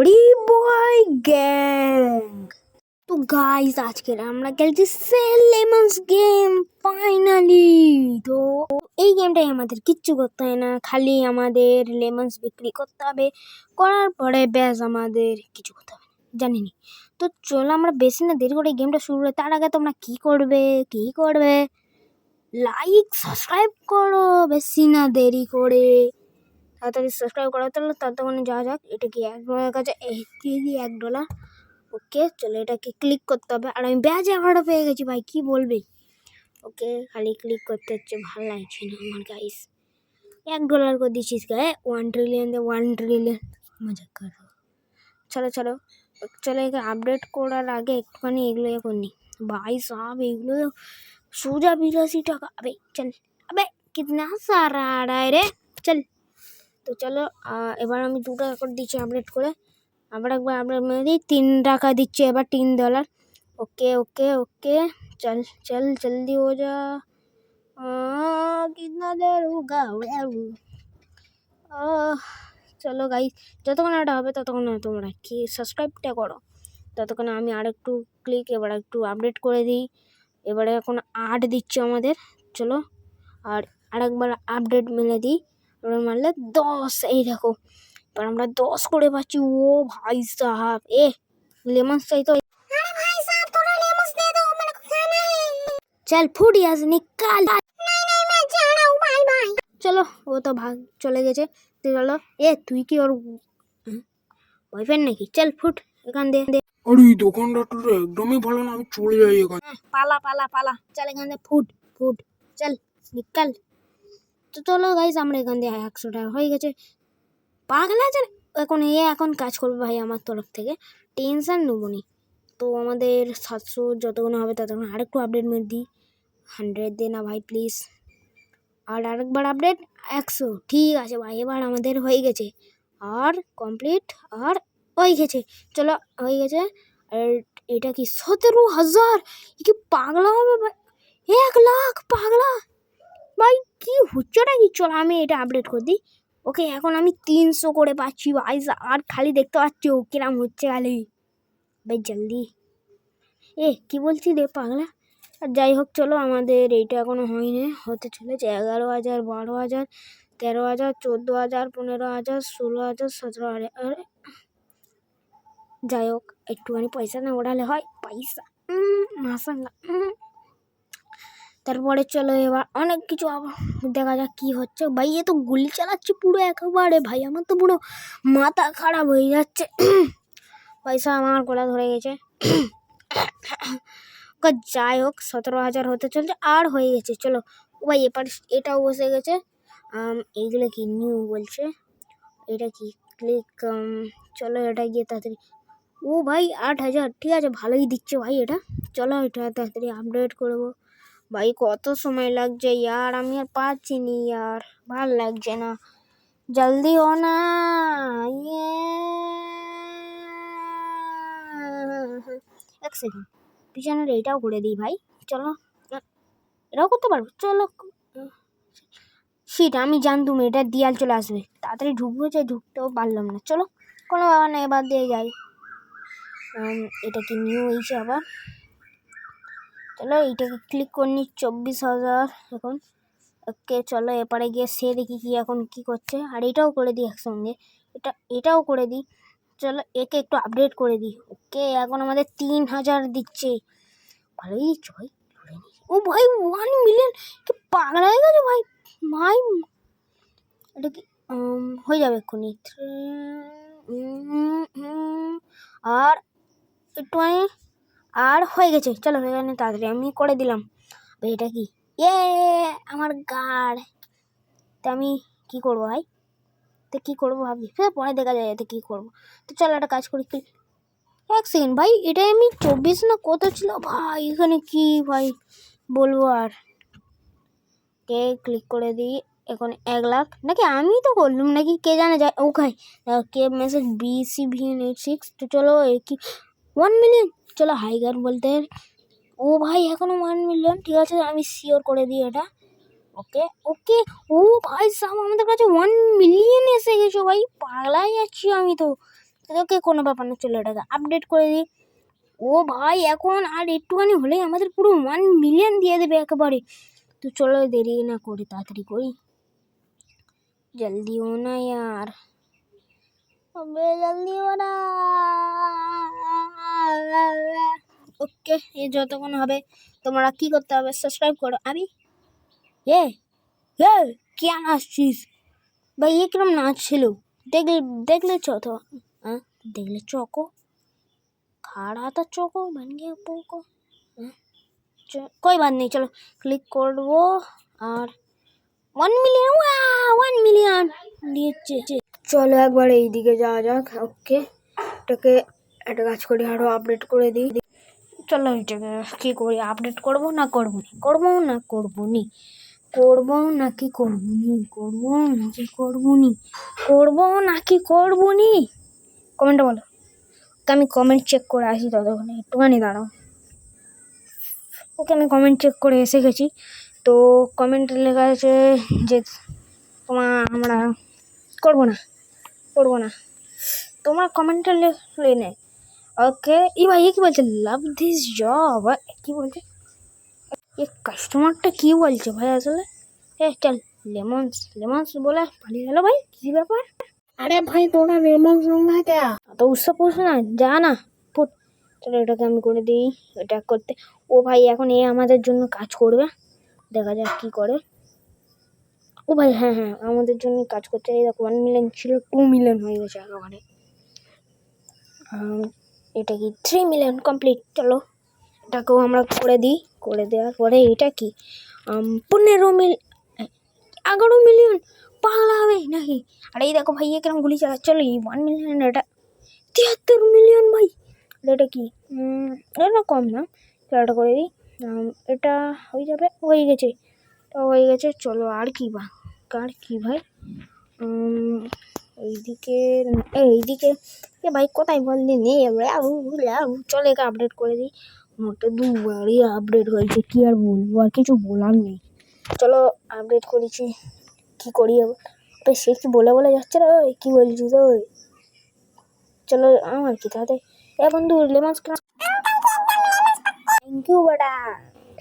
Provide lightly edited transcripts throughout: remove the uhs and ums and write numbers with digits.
গরিব বয় গ্যাং। তো গাইস আজকে আমরা খেলছি সেল লেমন্স গেম ফাইনালি। তো এই গেমটাই আমাদের কিচ্ছু করতে হয় না, খালি আমাদের লেমন্স বিক্রি করতে হবে, করার পরে ব্যাস আমাদের কিছু করতে হবে জানিনি। তো চলো আমরা বেশি না দেরি করে গেমটা শুরু করে, তার আগে তোমরা কি করবে লাইক সাবস্ক্রাইব করো, বেশি না দেরি করে তাড়াতাড়ি সাবস্ক্রাইব করা। তাহলে ততক্ষণে যাওয়া যাক। এটা কি $1 কাছে দিয়ে দিই $1। ওকে চলো এটাকে ক্লিক করতে হবে, আর আমি ব্যাজ অ্যাওয়ার্ডও পেয়ে গেছি ভাই, কি বলবে। ওকে খালি ক্লিক করতে হচ্ছে, ভালো লাগছে না আমার গাইস। $1 করে দিচ্ছিস গায়ে, 1 ট্রিলিয়ন দে, 1 ট্রিলিয়ন মজা করো। চলো একে আপডেট করার আগে একটুখানি এগুলো করি ভাই সাহেব। এগুলো সোজা $82। अबे चल, अबे कितना सारा आ रहा है रे, चल। তো চলো এবার আমি $2 করে দিচ্ছি আপডেট করে, আবার একবার আপডেট মেরে দিই। $3 দিচ্ছে এবার, $3। ওকে ওকে ওকে चल चल जल्दी हो जा। कितना देर होगा। চলো গাইস, যতক্ষণ এটা হবে ততক্ষণ তোমরা কি সাবস্ক্রাইবটা করো। ততক্ষণে আমি আরেকটু এবার একটু আপডেট করে দিই। এবারে এখন 8 দিচ্ছে আমাদের। চলো আর আরেকবার আপডেট মেলে দিই, এবার মারলে 10। এই দেখো এবার আমরা 10 করে পাচ্ছি। ও ভাই সাহাব, লেমন্স চাই তো। चल फूट यहाँ से निकाल। नहीं मैं जा रहा हूँ, बाय बाय। चलो वो तो भाग चले गए। चलो তুই কি ওর বয়ফ্রেন্ড নাকি? চল ফুট এখান দে। আরে এই দোকানটা তো একদমই ভালো না, আমি চলে যাই এখান। পালা পালা পালা, চল এখান দে, ফুট ফুট চল নিকাল। তো চলো গাইস আমরা এখান দিয়ে $100 হয়ে গেছে। পাগলা চল এখন কাজ করবে ভাই আমার তরফ থেকে, টেনশন নেবো নি। তো আমাদের 700 যতক্ষণ হবে ততক্ষণ আরেকটু আপডেট মেরে দিই। 100 দে না ভাই প্লিজ, আর আরেকবার আপডেট 100। ঠিক আছে ভাই, এবার আমাদের হয়ে গেছে, আর কমপ্লিট আর হয়ে গেছে। চলো হয়ে গেছে। আর এটা কি 17,000? কি পাগলা হবে ভাই, 1 লাখ পাগলা ভাই, কি হচ্ছে নাকি। চলো আমি এটা আপডেট করে দিই। ওকে এখন আমি 300 করে পাচ্ছি ভাই, আর খালি দেখতে পাচ্ছি কিরাম হচ্ছে খালি ভাই। জলদি কি বলছি রে পাগলা। আর যাই হোক চলো আমাদের এইটা এখনো হয়নি, হতে চলেছে। 11,000, 12,000, 13,000, 14,000, 15,000, 16,000, 17,000। আরে যাই হোক একটুখানি পয়সা না ওড়ালে হয়, পয়সা মাসাঙ্গা। তারপরে চলো এবার অনেক কিছু দেখা যাক কি হচ্ছে। ভাই এ তো গুলি চালাচ্ছে পুরো একেবারে ভাই, আমার তো পুরো মাথা খারাপ হয়ে যাচ্ছে। পয়সা আমার গলা ধরে গেছে। যাই হোক 17,000 হতে চলছে, আর হয়ে গেছে। চলো ভাই এবার এটাও বসে গেছে। এইগুলো কি নিউ বলছে, এটা কি ক্লিক। চলো এটা গিয়ে তাড়াতাড়ি। ও ভাই 8,000, ঠিক আছে ভালোই দিচ্ছে ভাই এটা। চলো এটা তাড়াতাড়ি আপডেট করবো ভাই, কত সময় লাগছে ইয়ার, আমি আর পাচ্ছি নি ইয়ার, ভাল লাগছে না, জলদি হো না। এক সেকেন্ড, পিছনের এটাও করে দিই ভাই। চলো এটাও করতে পারবো। চলো সেটা আমি জানতুম এটা দিয়াল চলে আসবে, তাড়াতাড়ি ঢুকবো, যে ঢুকতেও পারলাম না। চলো কোনো ব্যাপার না, এবার দিয়ে যাই। এটা কি নিউ হয়েছে আবার। চলো এইটাকে ক্লিক করে নিই, 24,000 এখন। ওকে চলো এপারে গিয়ে সে দেখি কি এখন কি করছে, আর এটাও করে দিই একসঙ্গে, এটাও করে দিই। চলো একে একটু আপডেট করে দিই। ওকে এখন আমাদের 3,000 দিচ্ছে, ভালোই দিচ্ছে ভাই। ও ভাই 1 মিলিয়ন, কি পাগলা হয়ে গেছে ভাই। ভাই এটা কি হয়ে যাবে এক্ষুনি। আর একটু আর হয়ে গেছে। চলো এখানে তাড়াতাড়ি আমি করে দিলাম। এটা কি আমার গার্ড। তো আমি কি করবো ভাই, তো কি করবো ভাবি, পরে দেখা যায় এতে কি করবো। তো চলো একটা কাজ করি। এক সেকেন্ড ভাই, এটাই আমি 24 না কত ছিল ভাই, এখানে কি ভাই বলবো আর। কে ক্লিক করে দিই এখন 1 লাখ নাকি, আমি তো করলুম নাকি কে জানে যায়। ওকে কে মেসেজ BCVN86। তো চলো কি 1 মিলিয়ন। চলো হাইগার বলতে, ও ভাই এখনো 1 মিলিয়ন, ঠিক আছে আমি শিওর করে দিই এটা। ওকে ওকে ও ভাই সাহেব আমাদের কাছে 1 মিলিয়ন এসে গেছো ভাই, পাগলাই যাচ্ছি আমি তো। ওকে কোনো ব্যাপার না, চলো এটাকে আপডেট করে দিই। ও ভাই এখন আর একটুখানি হলেই আমাদের পুরো 1 মিলিয়ন দিয়ে দেবে একেবারে। তো চলো দেরি না করি, তাড়াতাড়ি করি, জলদি হোনা यार, अबे जल्दी होना। ওকে, এই যতক্ষণ হবে তোমরা কি করতে হবে, সাবস্ক্রাইব করো। আমি এ এ কি নাচছিস ভাই? ये কিরম নাচছিল देखले तो हाँ, देखले चौको खड़ा था, चौको बन गया पोको। हाँ, कोई बात नहीं, चलो क्लिक कर वो और 1 মিলিয়ন, 1 মিলিয়ন দিয়েছে। চলো একবার এই দিকে যাওয়া যাক। ওকে, এটাকে একটা কাজ করি, আরো আপডেট করে দিই। চলো এটাকে কি করি, আপডেট করবো না করবো নি, করবো না করবো নি, করবো নাকি করবো নি, করবো নাকি করবো নি, করবো নাকি করবো নি, কমেন্টে বলো। ওকে আমি কমেন্ট চেক করে আসি, ততক্ষণে একটুখানি দাঁড়াও। ওকে আমি কমেন্ট চেক করে এসে গেছি। তো কমেন্টে লেখা আছে যে আমরা করবো না, করবো না, তোমার কমেন্টটা লে নে। ওকে এই ভাই কি বলছে, লাভ দিস জব, কি বলছে এই কাস্টমারটা, কি বলছে ভাই আসলে? চল লেমন্স লেমন্স বলে পালিয়ে গেল ভাই, কি ব্যাপার? अरे भाई थोड़ा रेमन सुनना है क्या? তো উৎসব পুষ না, যা না ফুট। চলো এটাকে আমি করে দিই, এটা করতে। ও ভাই এখন এ আমাদের জন্য কাজ করবে, দেখা যাক কি করে। ও ভাই হ্যাঁ হ্যাঁ, আমাদের জন্য কাজ করতে। এই দেখো 1 মিলিয়ন ছিল, 2 মিলিয়ন হয়ে গেছে একেবারে। এটা কি 3 মিলিয়ন কমপ্লিট। চলো এটাকেও আমরা করে দিই, করে দেওয়ার পরে এটা কি 11 মিলিয়ন, পাগলা হবে নাকি? আর এই দেখো ভাই কিরকম গুলি চালা। চলো এই 1 মিলিয়ন, এটা 73 মিলিয়ন ভাই। এটা কি এটা কম না, চলো এটা করে দিই। এটা হয়ে যাবে, হয়ে গেছে, হয়ে গেছে। চলো আর কি বা, আর কি ভাই, এইদিকে এইদিকে এ ভাই কোথায় বললি নেই, চলো একে আপডেট করে দিই। মোটে দুবারই আপডেট হয়েছে, কি আর বলবো, আর কিছু বলার নেই। চলো আপডেট করেছি, কি করি এবার? সে কি বলে বলে যাচ্ছে রে, কি বলছিস ওই? চলো আমার কি তাতে। এ বন্ধু লেমন্স, থ্যাংক ইউ বেটা,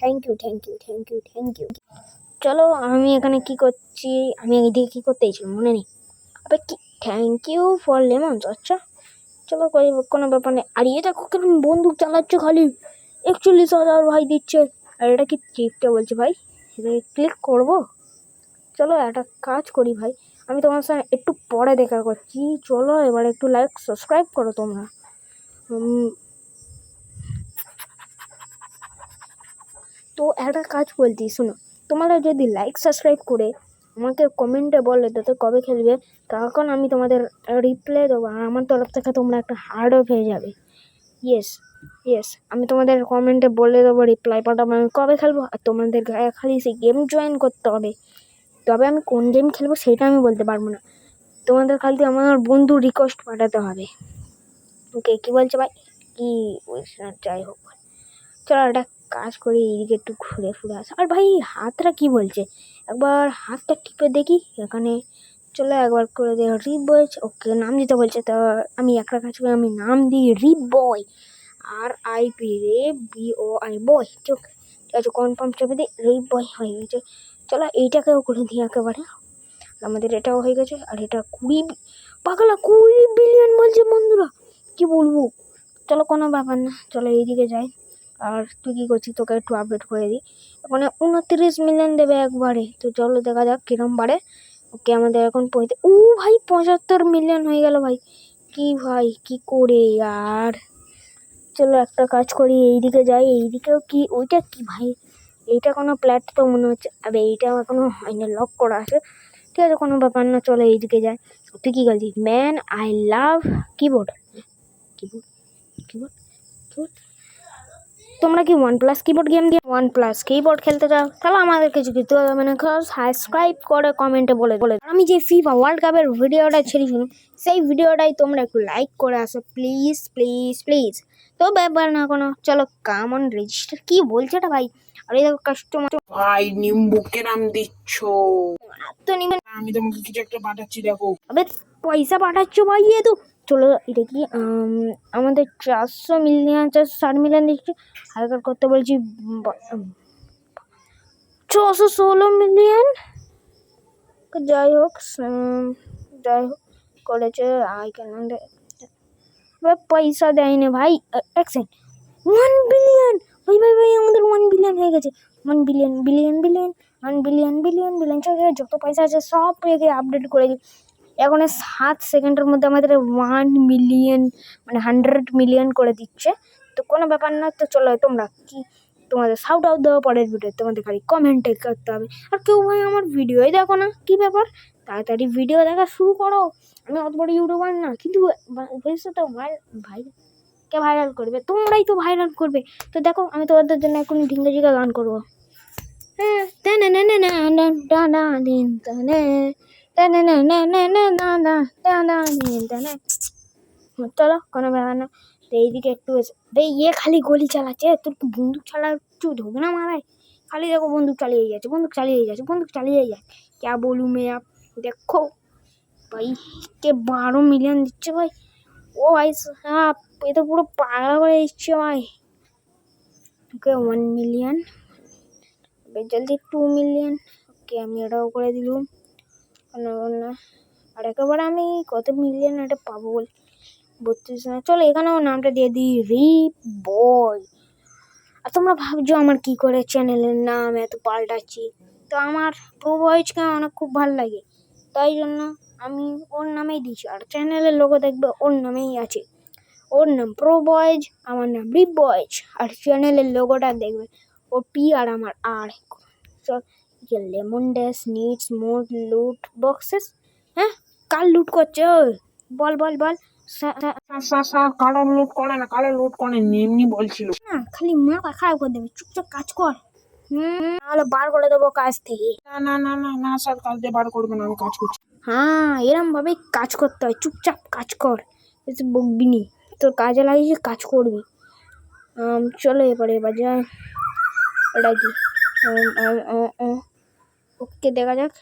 thank you thank you thank you thank you. চলো আমি এখানে কি করছি, আমি এইদিকে কি করতে চাইছিলাম মনে নেই। আবে কি থ্যাংক ইউ ফর লেমন্স, আচ্ছা চলো কোনো ব্যাপার নেই। আর এটা কেমন বন্দুক চালাচ্ছে খালি, 41,000 ভাই দিচ্ছে। আর এটা কি চিপটা বলছে ভাই, এটাকে ক্লিক করবো। চলো একটা কাজ করি ভাই, আমি তোমার সঙ্গে একটু পরে দেখা করছি। চলো এবার একটু লাইক সাবস্ক্রাইব করো তোমরা। তো একটা কাজ বলছি শোনো, তোমরা যদি লাইক সাবস্ক্রাইব করে আমাকে কমেন্টে বলে তো কবে খেলবে, তখন আমি তোমাদের রিপ্লাই দেবো, আর আমার তরফ থেকে তোমরা একটা হার্ডও পেয়ে যাবে। ইয়েস ইয়েস, আমি তোমাদের কমেন্টে বলে দেবো, রিপ্লাই পাঠাবো আমি কবে খেলবো। আর তোমাদের খালি সেই গেম জয়েন করতে হবে, তবে আমি কোন গেম খেলবো সেটা আমি বলতে পারবো না। তোমাদের খালি আমার বন্ধু রিকোয়েস্ট পাঠাতে হবে। ওকে কী বলছে ভাই, কি বলছে না, যাই হোক চলো একটা কাজ করি, এইদিকে একটু ঘুরে ফুরে আসা। আর ভাই হাতটা কি বলছে, একবার হাতটা টিপে দেখি এখানে। চলো একবার করে দে রিপ বয়। ওকে নাম দিতে বলছে, তো আমি একটা কাজ করি, আমি নাম দিই রিপ বয়, RIP রে BOI বয়। ঠিক আছে, কনফার্ম চেপে দিই, রিপ বয় হয়ে গেছে। চলো এইটাকেও করে দিই একেবারে, আমাদের এটাও হয়ে গেছে। আর এটা 20 বিলিয়ন বলছে বন্ধুরা, কি বলবো। চলো কোনো ব্যাপার না, চলো এইদিকে যাই। আর তুই কী করছিস, তোকে একটু আপডেট করে দিই। মানে 29 মিলিয়ন দেবে একবারে, তো চলো দেখা যাক কিরম বাড়ে। ওকে আমাদের এখন ভাই 75 মিলিয়ন হয়ে গেল ভাই, কি ভাই কি করে আর। চলো একটা কাজ করি, এইদিকে যাই, এইদিকেও কি, ওইটা কি ভাই, এইটা কোনো প্ল্যাট তো মনে হচ্ছে। আরে এইটা এখনো হয়নি, লক করা আছে। ঠিক আছে কোনো ব্যাপার না, চলো এইদিকে যাই। তুই কী করছিস? Man I love keyboard, keyboard keyboard keyboard. তোমরা কি OnePlus কিবোর্ড গেম দিয়ে OnePlus কিবোর্ড খেলতে চাও, তাহলে আমাদের কিছু কিছু মানে সাবস্ক্রাইব করে কমেন্টে বলে বলে। আমি যে FIFA ওয়ার্ল্ড কাপের ভিডিওটা ছেড়েছিলাম, সেই ভিডিওটাই তোমরা একটু লাইক করে আসো প্লিজ প্লিজ প্লিজ। তো ব্যাপার না কোনো, চলো কাম অন রেজিস্টার। কি বলছে এটা ভাই? আর এই দেখো কাস্টমার, ভাই নিম্বুকে নাম দিচ্ছ, তো নিবেন, আমি তোমাকে কিছু একটা পাঠাচ্ছি দেখো। আবে পয়সা পাঠাচ্ছ ভাই, এ তো চলো এটা কি আমাদের 460 মিলিয়ন দিচ্ছি, হালকার করতে বলছি 616 মিলিয়ন। যাই হোক করেছে পয়সা দেয়নি ভাই। এক সেকেন্ড, 1 বিলিয়ন ভাই ভাই ভাই আমাদের 1 বিলিয়ন হয়ে গেছে। 1 বিলিয়ন বিলিয়ন বিলিয়ন 1 বিলিয়ন চলে গেছে। যত পয়সা আছে সব পেয়ে আপডেট করে দিই। এখন 7 সেকেন্ডের মধ্যে আমাদের 1 মিলিয়ন মানে 100 মিলিয়ন করে দিচ্ছে। তো কোনো ব্যাপার না। তো চলো তোমরা কি তোমাদের শাউট আউট দেওয়া পরের ভিডিও, তোমাদের খালি কমেন্টে করতে হবে। আর কেউ ভাই আমার ভিডিওই দেখো না, কি ব্যাপার? তাড়াতাড়ি ভিডিও দেখা শুরু করো। আমি অত বড় ইউটিউবার না, কিন্তু ভবিষ্যতে ভাই কে ভাইরাল করবে? তোমরাই তো ভাইরাল করবে। তো দেখো আমি তোমাদের জন্য এখন ঢিঙ্গা জিঙ্গা গান করবো। চলো কোনো ব্যাপার না। তো এইদিকে একটু ইয়ে খালি গলি চালাচ্ছে, তোর কি বন্দুক চালাচ্ছু ঢোক না মারায়? খালি দেখো বন্দুক চালিয়ে যাচ্ছে, বন্দুক চালিয়ে যাচ্ছে, বন্দুক চালিয়ে যায়। क्या बोलूं मैं आप देखो भाई के 12 मिलियन দিচ্ছে ভাই। ও ভাই সাহেব এ তো পুরো পাগলা করে দিচ্ছে ভাই। ওকে 1 মিলিয়ন, জলদি 2 মিলিয়ন। ওকে আমি এটাও করে দিলাম। না আর একেবারে আমি কত মিলিয়ন এটা পাবো বল 32 না। চলো এখানেও নামটা দিয়ে দিই রিপ বয়। আর তোমরা ভাবছো আমার কি করে চ্যানেলের নাম এত পাল্টাচ্ছি। তো আমার প্রো বয়েজকে অনেক খুব ভালো লাগে, তাই জন্য আমি ওর নামেই দিয়েছি। আর চ্যানেলের লোগো দেখবে ওর নামেই আছে, ওর নাম প্রো বয়েজ, আমার নাম রিপ বয়েজ। আর চ্যানেলের লোগোটা দেখবে ওর পি আর আমার আর। লেমন ড্যাশ নিডস মোর লুট বক্সেস। হ্যাঁ কার লুট করছে? বল বল বল। কারো লুট করে না, কারো লুট করে এমনি বলছিল। না খালি মাথা খারাপ করে দেবে, চুপচাপ কাজ কর। নাহলে বার করে দেবো কাজ থেকে। না না না না না স্যার, কাজ দিয়ে বার করবে না, আমি কাজ করছি। হ্যাঁ এরম ভাবেই কাজ করতে হয়, চুপচাপ কাজ কর, বেশি বকবি নি। তোর কাজে লাগিয়েছে কাজ করবি। চলো এবার যাই। এটা কি? ওকে দেখা যাক।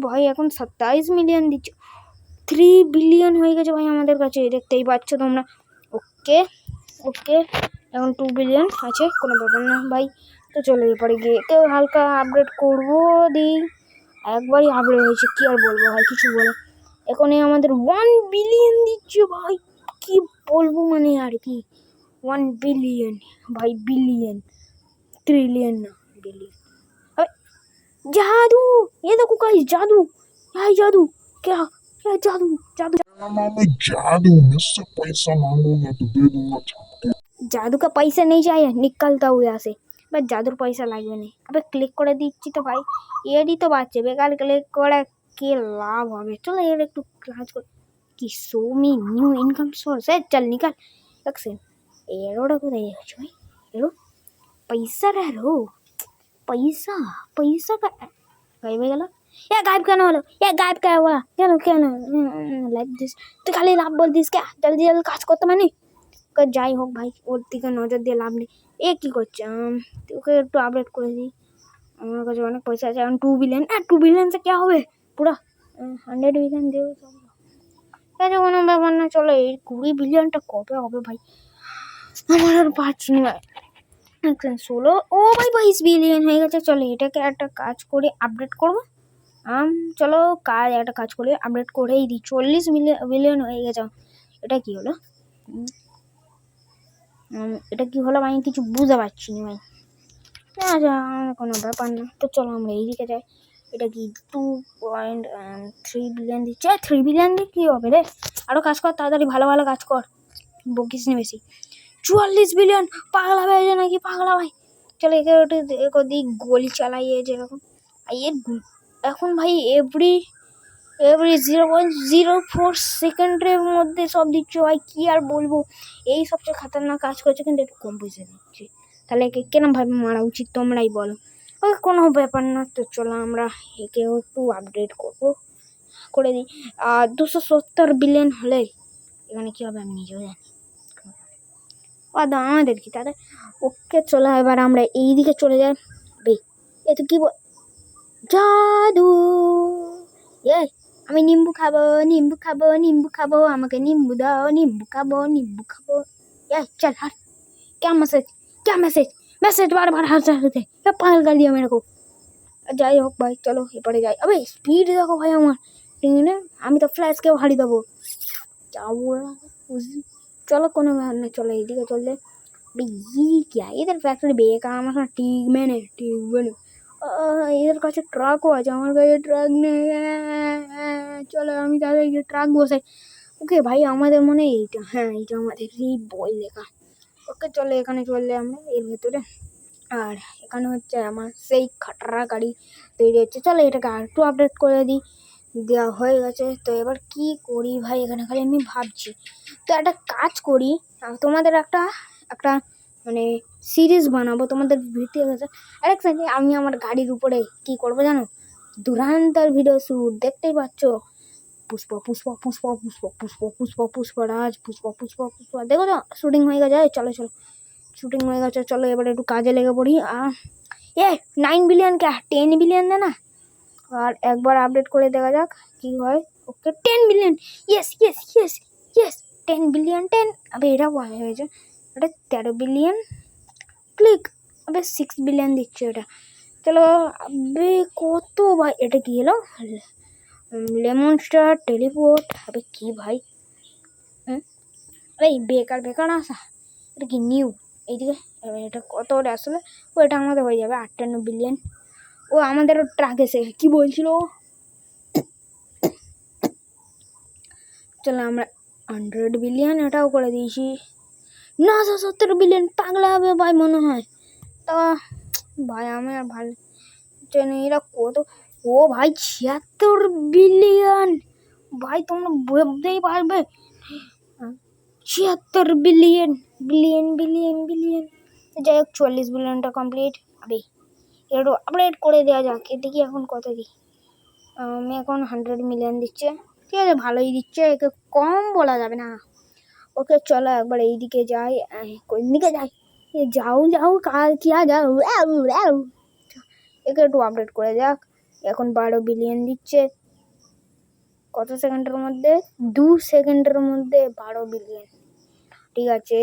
ভাই এখন 27 মিলিয়ন দিচ্ছে, 3 বিলিয়ন হয়ে গেছে ভাই আমাদের কাছে, দেখতেই পাচ্ছ তোমরা। ওকে ওকে এখন 2 বিলিয়ন আছে, কোনো ব্যাপার না ভাই। তো চলো এরপরে গিয়ে কেউ হালকা আপডেট করবো দিই। একবারই আপডেট হয়েছে, কি আর বলবো ভাই, কিছু বলো। এখন আমাদের 1 বিলিয়ন দিচ্ছে ভাই, কি বলবো মানে আর কি। 1 বিলিয়ন ভাই, বিলিয়ন ट्रिलियन ना बिलियन। जादू, ये देखो गाइस जादू, यार जादू क्या क्या जादू जादू मैं जादू मुझसे पैसा मांगोगे तो दे दूंगा छाप। जादू का पैसा नहीं चाहिए, निकलता हुआ यहाँ से। बस जादूर पैसा লাগবে না। अबे ক্লিক করে দিচ্ছি তো ভাই, এরই তো বাচ্চা, বেকার ক্লিক করে কি লাভ হবে? চলো এর একটু কাজ কর। কি show me new income source है, चल निकल। एक सेकंड, एरोड़ा কোথায় যাচ্ছে ভাই? एरो पैसा रह रो, पैसा पैसा का गायब हो गया। या गायब करने वाला, या गायब क्या हुआ? क्या ना लाइक दिस। तो खाली लाभ बोल दिस क्या? जल्दी जल्दी কাজ করতে মানে যাই হোক ভাই, ওর দিকে নজর দিয়ে লাভ নেই। এ কি করছে? ওকে একটু আপডেট করে দিই। আমার কাছে অনেক পয়সা আছে এখন 2 বিলিয়ন। 2 বিলিয়ন से क्या হবে? পুরো 100 বিলিয়ন দেবো সব। এটা কোনো ব্যাপার না। চলো এই 20 বিলিয়নটা কবে হবে ভাই, আমার আর পাচ্ছি না। 16 ও ভাই 22 বিলিয়ন হয়ে গেছে। চলো এটাকে একটা কাজ করে আপডেট করবো। চলো একটা কাজ করে আপডেট করেই দিই। 40 বিলিয়ন হয়ে গেছে। এটা কি হলো? এটা কি হলো আমি কিছু বুঝতে পারছি না ভাই। আচ্ছা কোনো ব্যাপার না। তো চলো আমরা এইদিকে যাই। এটা কি 2.3 বিলিয়ন দিচ্ছে? 3 বিলিয়ন দিয়ে কী হবে রে? আরও কাজ কর তাড়াতাড়ি, ভালো ভালো কাজ কর, বকিস নি বেশি। 44 বিলিয়ন, পাগলা হয়ে যায় নাকি পাগলা ভাই? চলো একে ওটা দিক গোলি চালাইয়ে যেরকম। আর এখন ভাই এভরি 0.04 সেকেন্ডের মধ্যে সব দিচ্ছে ভাই, কি আর বলবো। এই সবচেয়ে খাতারনাক কাজ করছে, কিন্তু একটু কম পয়সা দিচ্ছে। তাহলে একে কেরমভাবে মারা উচিত তোমরাই বলো। ওকে কোনো ব্যাপার না। তো চলো আমরা একেও একটু আপডেট করে দিই। 270 বিলিয়ন হলে এখানে কী হবে আমি নিজেও জানি। আমাদের কি তাদের। ওকে চলো এবার আমরা এই দিকে চলে যাই। বে এ তো কি জাদু, আমি নিম্বু খাবো, নিম্বু খাবো, নিম্বু খাবো, আমাকে নিম্বু দাও, নিম্বু খাবো, নিম্বু খাবো। चल हट। क्या मैसेज, क्या मैसेज, मैसेज बार बार हर हर पागल कर दिया मेरे को। যাই হোক ভাই, চলো এবারে যাই। আবে স্পিড দেখো ভাই আমার, ঠিক না? আমি তো ফ্ল্যাশকেও হারিয়ে দেবো। যাবো না, চলো কোনো ব্যাপার না, চলো এইদিকে চললে। ये क्या इधर फैक्ट्री बेकार আমার টিকবে না, টিকবে না। এদের কাছে ট্রাকও আছে, আমার কাছে ট্রাক নেই। চলো আমি তাদের ট্রাক বসাই। ওকে ভাই, আমাদের মনে হয় এইটা, হ্যাঁ এইটা আমাদের এই বই লেখা। ওকে চলো এখানে চললে আমরা এর ভেতরে। আর এখানে হচ্ছে আমার সেই খাটারা গাড়ি তৈরি হচ্ছে। চলো এটাকে আর একটু আপডেট করে দিই। দেওয়া হয়ে গেছে। তো এবার কি করি ভাই, এখানে খালি আমি ভাবছি। তো একটা কাজ করি, তোমাদের একটা একটা মানে সিরিজ বানাবো তোমাদের ভিডিও গেছে। আরেক সেকেন্ড, আমি আমার গাড়ির উপরে কি করবো জানো? দুরান্তর ভিডিও শ্যুট, দেখতেই পাচ্ছ। পুষ্প পুষ্প পুষ্প পুষ্প পুষ্প পুষ্প পুষ্পরাজ, পুষ্প পুষ্প পুষ্প, দেখো তো শুটিং হয়ে গেছে। চলো চলো, শুটিং হয়ে গেছে, চলো এবার একটু কাজে লেগে পড়ি। 9 বিলিয়ন কে 10 বিলিয়ন দে না, আর একবার আপডেট করে দেখা যাক কি হয়। ওকে 10 billion, yes yes yes yes, 10 billion 10। আবে এটা হয়েছে, এটা 13 বিলিয়ন ক্লিক। আবে 6 বিলিয়ন দিচ্ছে এটা। চলো আবে কত ভাই, এটা কি এলো? Lemon star teleport. আবে কি ভাই, এই বেকার বেকার আসা, এটা কি নিউ? এইদিকে এটা কত ওটা আসলে? ও এটা আমাদের হয়ে যাবে 58 বিলিয়ন। ও আমাদের ট্রাক এসে কি বলছিল? চলো আমরা 100 বিলিয়ন এটাও করে দিয়েছি। 970 বিলিয়ন, পাগলা হবে ভাই মনে হয়। তা ভাই আমি আর ভালো জানি এরা কত। ও ভাই 76 বিলিয়ন, ভাই তোমরা বুঝতেই পারবে। 76 বিলিয়ন বিলিয়ন বিলিয়ন বিলিয়ন। যাই হোক 44 বিলিয়নটা কমপ্লিট। আবে একটু আপডেট করে দেওয়া যাক। দেখি এখন কত দিই। আমি এখন 100 মিলিয়ন দিচ্ছে, ঠিক আছে ভালোই দিচ্ছে, একে কম বলা যাবে না। ওকে চলো একবার এইদিকে যাই। কোন দিকে যাই? যাও যাও কাল কিয়া যাও, একে একটু আপডেট করে যাক। এখন 12 বিলিয়ন দিচ্ছে। কত সেকেন্ডের মধ্যে? 2 সেকেন্ডের মধ্যে 12 বিলিয়ন। ঠিক আছে,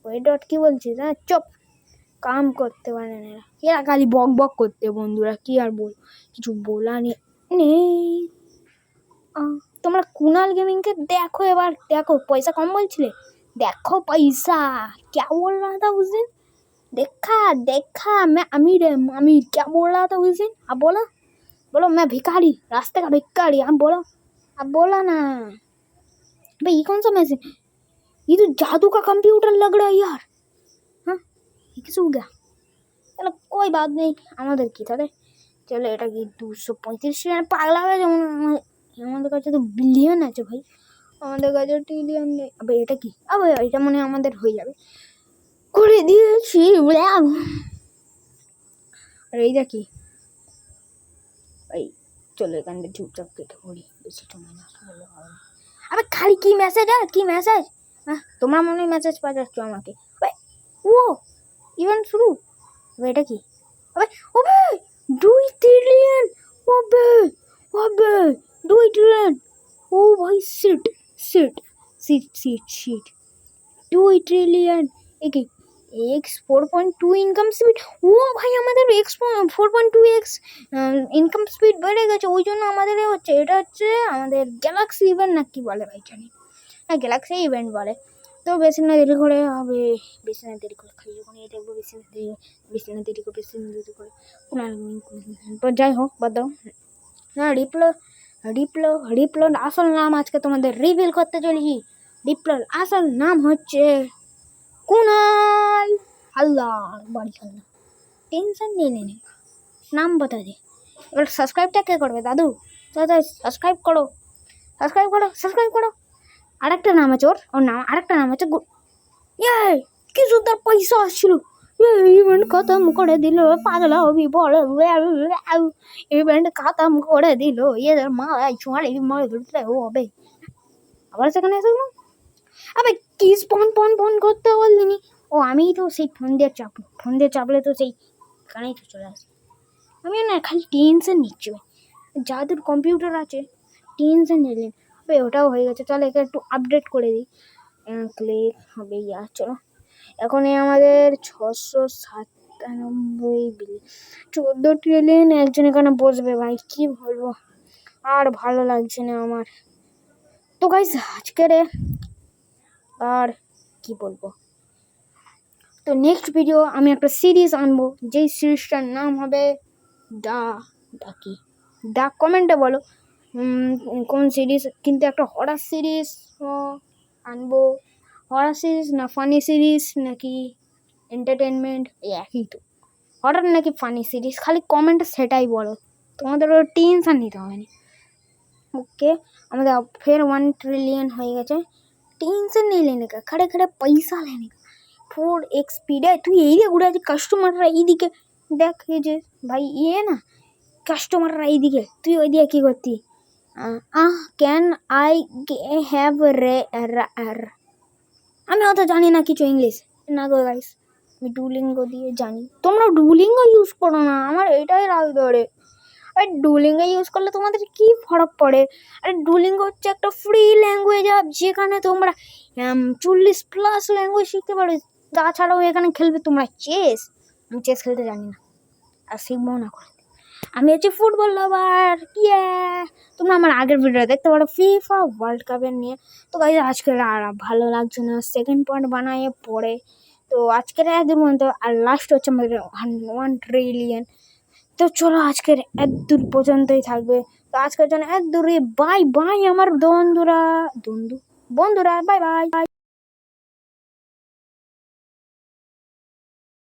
ওই ডট কি বলছিস? হ্যাঁ চুপ, কাম করতে পারে না এরা। এরা খালি বক বক করতে, বন্ধুরা কি আর বল, কিছু বলা নেই। তোমরা কুনাল গেমিংকে দেখো, এবার দেখো পয়সা কম বলছিলে, দেখো পয়সা क्या बोल रहा था उस दिन, देखा देखा मैं अमीर है, अमीर क्या बोल रहा था उस दिन? अब बोलो बोलो, मैं भिखारी, रास्ते का भिखारी। अब बोला ना भाई। ये कौन सा मैसेज? ये तो जादू का कंप्यूटर लग रहा है यार। हाँ ये किस हो गया? चलो कोई बात नहीं, আমাদের কি তাহলে। চলো এটা কি 235 পাগলা হয়ে যেমন। আমাদের কাছে তো বিলিয়ন আছে ভাই, আমাদের কাছে ট্রিলিয়ন নেই। আবে এটা কি? আবে এটা মনে হয় আমাদের হয়ে যাবে, করে দিয়েছি। আর এইটা কি? এই চলো এখান থেকে চুপচাপ কেটে পড়ি, বেশি সময় না করলে হবে না। আবে খালি কি মেসেজ আর কি মেসেজ? হ্যাঁ তোমরা মনে হয় মেসেজ পাঠাচ্ছ আমাকে। ও ইভেন্ট শুরু। আবে এটা কি? আবে ওবে 2 ট্রিলিয়ন, ওবে ওবে 2 ট্রিলিয়ন। ও ভাই সিট সিট সিট সিট সিট 2 ট্রিলিয়ন। একে এক্স 4.2 ইনকাম স্পিড। ও ভাই আমাদের এক্স 4.2x ইনকাম স্পিড বেড়ে গেছে, ওই জন্য আমাদের হচ্ছে। এটা হচ্ছে আমাদের গ্যালাক্সি ইভেন্ট না কি বলে ভাই জানি, হ্যাঁ গ্যালাক্সি ইভেন্ট বলে। তো বেশি না দেরি করে হবে, বেশি না দেরি করে খালি যখন এই দেখবো, বেশি না দেরি করে তো যাই হোক বাদ দাও। হ্যাঁ রিপ্লোর আসল নাম আজকে তোমাদের রিভিল করতে চলেছি। রিপ্লোর আসল নাম হচ্ছে কুনাল হালদার বাড়ি হালদার। টেনশন নিয়ে নেই, নাম বতা দে। এবার সাবস্ক্রাইবটা কে করবে দাদু? সাবস্ক্রাইব করো, সাবস্ক্রাইব করো, সাবস্ক্রাইব করো। আরেকটা নাম আছে ওর নাম, আরেকটা নাম আছে কি সুন্দর পয়সা আসছিল। ইভেন্ট খতম করে দিল, পাগলা হবি বল। ইভেন্ট খতম করে দিল, এদের মারাই ছোঁয়াড়ি মারে ধরতে হবে। আবার সেখানে এসে আবে কি ফোন করতে বললিনি? ও আমি তো সেই ফোন দিয়ে চাপলে তো সেই কানেই তো চলে আসে। আমি না খালি টেনশন নিচ্ছি, যাদের কম্পিউটার আছে টেনশন নিলেন ওটাও হয়ে গেছে। চলো একে একটু আপডেট করে দিই। ক্লিক হবে চলো। এখন আমাদের 697 বিলিয়ন 14 ট্রিলিয়ন একজন এখানে বসবে ভাই, কি বলবো, আর ভালো লাগছে না আমার। তো গাইস আজকের আর কি বলবো, তো নেক্সট ভিডিও আমি একটা সিরিজ আনবো, যেই সিরিজটার নাম হবে কি কমেন্টে বলো কোন সিরিজ, কিন্তু একটা হরার সিরিজ আনবো। হরার সিরিজ না ফানি সিরিজ নাকি এন্টারটেনমেন্ট, এই একই তো, হরার নাকি ফানি সিরিজ, খালি কমেন্টে সেটাই বলো, তোমাদের ওর টেনশন নিতে হবে না। ओके আমাদের फिर 1 ट्रिलियन हो गए। टेंशन नहीं लेने का, खड़े खड़े पैसा लेने का, 4x स्पीड है। तू यही गुड़ा कस्टमर এইদিকে দেখ, এই যে ভাই না কাস্টমাররা এইদিকে, তুই ওই দিয়ে কি করতি? ক্যান আই হ্যাভ আমি অত জানি না কিছু ইংলিশ না গো গাইস, আমি ডুলিঙ্গো দিয়ে জানি। তোমরা ডুলিঙ্গো ইউজ করো না, আমার এটাই রাগ ধরে। আর ডুলিঙ্গো ইউজ করলে তোমাদের কি ফরক পড়ে? আরে ডুলিঙ্গো হচ্ছে একটা ফ্রি ল্যাঙ্গুয়েজ অ্যাপ, যেখানে তোমরা 40+ ল্যাঙ্গুয়েজ শিখতে পারো। তাছাড়াও এখানে খেলবে তোমরা চেস, আমি চেস খেলতে জানি না আর শিখবো না করে। আমি হচ্ছে ফুটবল লাভার। তোমরা আমার আগের ভিডিও দেখতে পারো ফিফা ওয়ার্ল্ড কাপের নিয়ে। তো গাইস আজকের আর ভালো লাগছে না, সেকেন্ড পার্ট বানায় পরে। তো আজকের একদম পর্যন্ত, আর লাস্ট হচ্ছে আমাদের 1 ট্রিলিয়ন। তো চলো আজকের এত পর্যন্তই থাকবে। তো আজকের জন্য এত দূরে, বাই বাই আমার বন্ধুরা, বাই বাই।